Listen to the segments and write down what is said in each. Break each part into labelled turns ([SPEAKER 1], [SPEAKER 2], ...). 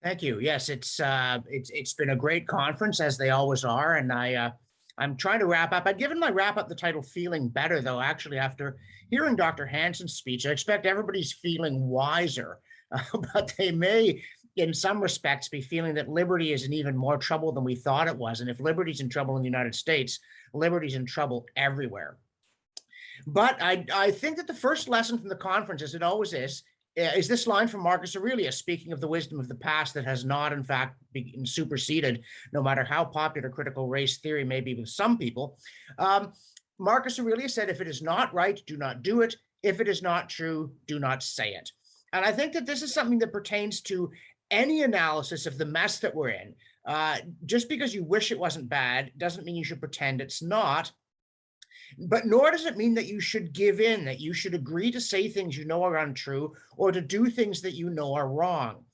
[SPEAKER 1] Thank you. Yes, it's been a great conference as they always are, and I'm trying to wrap up. I've given my wrap up the title "Feeling Better," though. Actually, after hearing Dr. Hansen's speech, I expect everybody's feeling wiser, but they may, in some respects, be feeling that liberty is in even more trouble than we thought it was. And if liberty's in trouble in the United States, liberty's in trouble everywhere. But I think that the first lesson from the conference, as it always is this line from Marcus Aurelius, speaking of the wisdom of the past that has not, in fact, been superseded, no matter how popular critical race theory may be with some people. Marcus Aurelius said, if it is not right, do not do it. If it is not true, do not say it. And I think that this is something that pertains to any analysis of the mess that we're in. Just because you wish it wasn't bad doesn't mean you should pretend it's not. But nor does it mean that you should give in, that you should agree to say things you know are untrue or to do things that you know are wrong.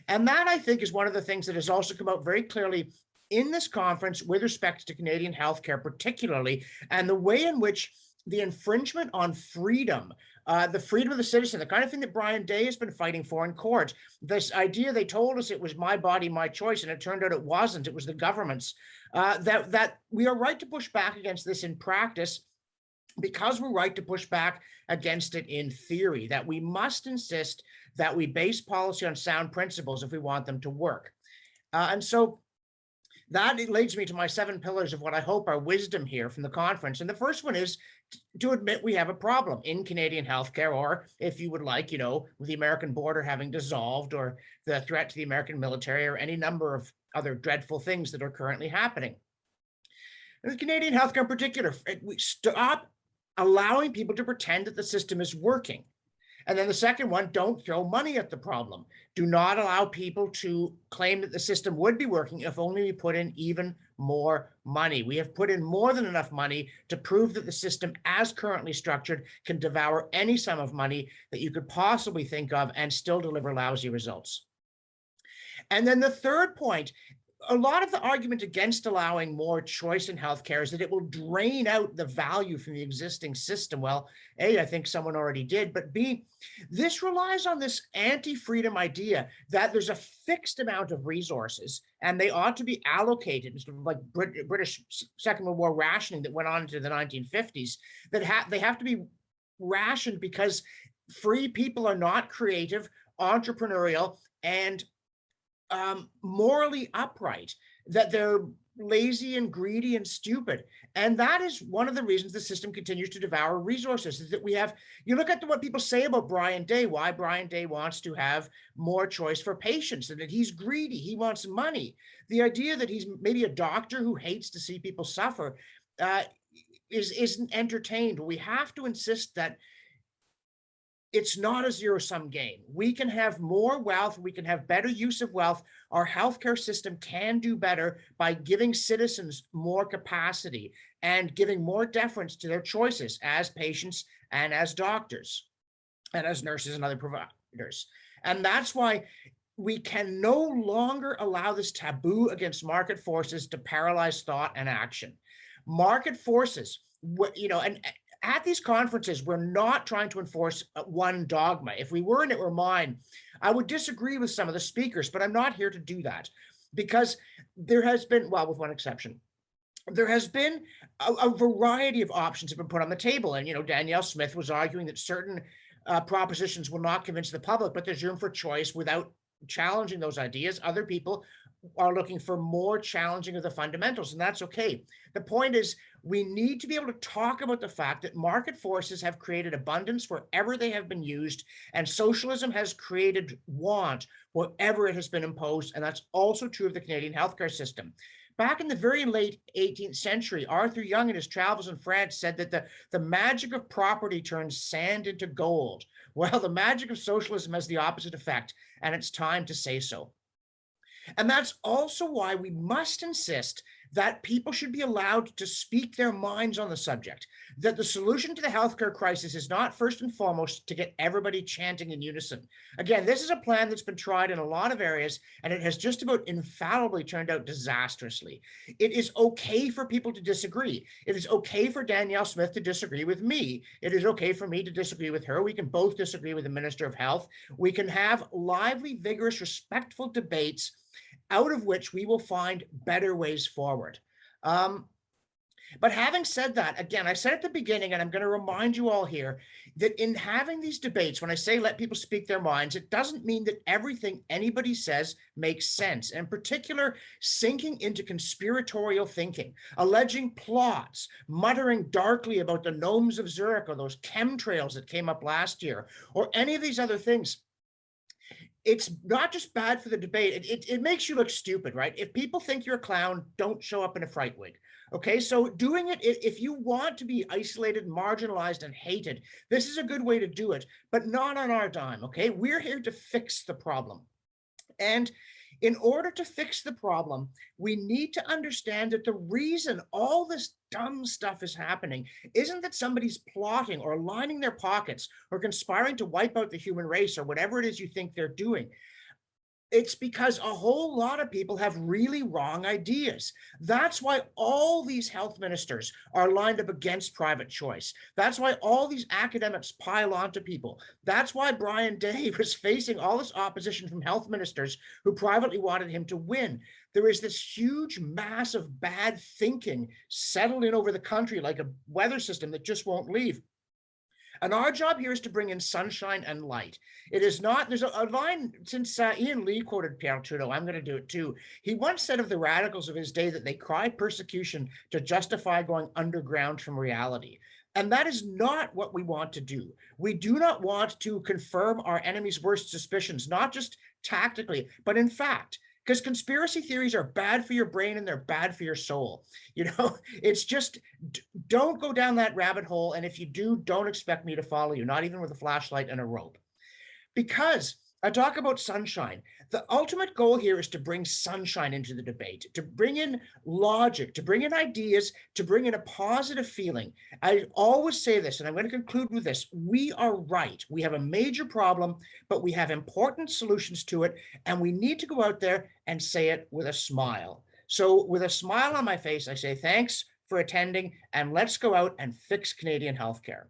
[SPEAKER 1] And that, I think, is one of the things that has also come out very clearly in this conference with respect to Canadian healthcare, particularly, and the way in which the infringement on freedom, the freedom of the citizen, the kind of thing that Brian Day has been fighting for in court, this idea they told us it was my body, my choice, and it turned out it wasn't, it was the government's, that we are right to push back against this in practice, because we're right to push back against it in theory, that we must insist that we base policy on sound principles if we want them to work. And so that leads me to my 7 pillars of what I hope are wisdom here from the conference. And the first one is to admit we have a problem in Canadian healthcare, or if you would like, with the American border having dissolved, or the threat to the American military, or any number of other dreadful things that are currently happening. And the Canadian healthcare in particular, we stop allowing people to pretend that the system is working. And then the second one, don't throw money at the problem. Do not allow people to claim that the system would be working if only we put in even more money. We have put in more than enough money to prove that the system, as currently structured, can devour any sum of money that you could possibly think of and still deliver lousy results. And then the third point, a lot of the argument against allowing more choice in healthcare is that it will drain out the value from the existing system. Well, A, I think someone already did, but B, this relies on this anti-freedom idea that there's a fixed amount of resources and they ought to be allocated, sort of like British Second World War rationing that went on into the 1950s, that they have to be rationed because free people are not creative, entrepreneurial, and morally upright, that they're lazy and greedy and stupid. And that is one of the reasons the system continues to devour resources, is that we have, you look at what people say about Brian Day, why Brian Day wants to have more choice for patients, and that he's greedy, he wants money. The idea that he's maybe a doctor who hates to see people suffer isn't entertained. We have to insist that it's not a zero-sum game. We can have more wealth. We can have better use of wealth. Our healthcare system can do better by giving citizens more capacity and giving more deference to their choices as patients and as doctors and as nurses and other providers. And that's why we can no longer allow this taboo against market forces to paralyze thought and action. Market forces, and at these conferences, we're not trying to enforce one dogma. If we were and it were mine, I would disagree with some of the speakers, but I'm not here to do that, because there has been, well, with one exception, there has been a variety of options have been put on the table. And, Danielle Smith was arguing that certain propositions will not convince the public, but there's room for choice without challenging those ideas. Other people are looking for more challenging of the fundamentals, and that's okay. The point is, we need to be able to talk about the fact that market forces have created abundance wherever they have been used, and socialism has created want wherever it has been imposed, and that's also true of the Canadian healthcare system. Back in the very late 18th century, Arthur Young in his travels in France said that the magic of property turns sand into gold. Well, the magic of socialism has the opposite effect, and it's time to say so. And that's also why we must insist that people should be allowed to speak their minds on the subject, that the solution to the healthcare crisis is not first and foremost to get everybody chanting in unison. Again, this is a plan that's been tried in a lot of areas, and it has just about infallibly turned out disastrously. It is okay for people to disagree. It is okay for Danielle Smith to disagree with me. It is okay for me to disagree with her. We can both disagree with the Minister of Health. We can have lively, vigorous, respectful debates out of which we will find better ways forward. But having said that, again, I said at the beginning, and I'm going to remind you all here, that in having these debates, when I say let people speak their minds, it doesn't mean that everything anybody says makes sense. In particular, sinking into conspiratorial thinking, alleging plots, muttering darkly about the gnomes of Zurich or those chemtrails that came up last year, or any of these other things. It's not just bad for the debate, it makes you look stupid, right? If people think you're a clown, don't show up in a fright wig. Okay, so doing it, if you want to be isolated, marginalized, and hated, this is a good way to do it, but not on our dime. Okay, we're here to fix the problem. And in order to fix the problem, we need to understand that the reason all this dumb stuff is happening isn't that somebody's plotting or lining their pockets or conspiring to wipe out the human race or whatever it is you think they're doing. It's because a whole lot of people have really wrong ideas. That's why all these health ministers are lined up against private choice. That's why all these academics pile onto people. That's why Brian Day was facing all this opposition from health ministers who privately wanted him to win. There is this huge mass of bad thinking settled in over the country like a weather system that just won't leave. And our job here is to bring in sunshine and light. It is not, there's a line, since Ian Lee quoted Pierre Trudeau, I'm going to do it too. He once said of the radicals of his day that they cry persecution to justify going underground from reality. And that is not what we want to do. We do not want to confirm our enemy's worst suspicions, not just tactically, but in fact. Because conspiracy theories are bad for your brain and they're bad for your soul. It's just don't go down that rabbit hole. And if you do, don't expect me to follow you, not even with a flashlight and a rope. Because I talk about sunshine. The ultimate goal here is to bring sunshine into the debate, to bring in logic, to bring in ideas, to bring in a positive feeling. I always say this, and I'm going to conclude with this. We are right. We have a major problem, but we have important solutions to it, and we need to go out there and say it with a smile. So with a smile on my face, I say thanks for attending, and let's go out and fix Canadian healthcare.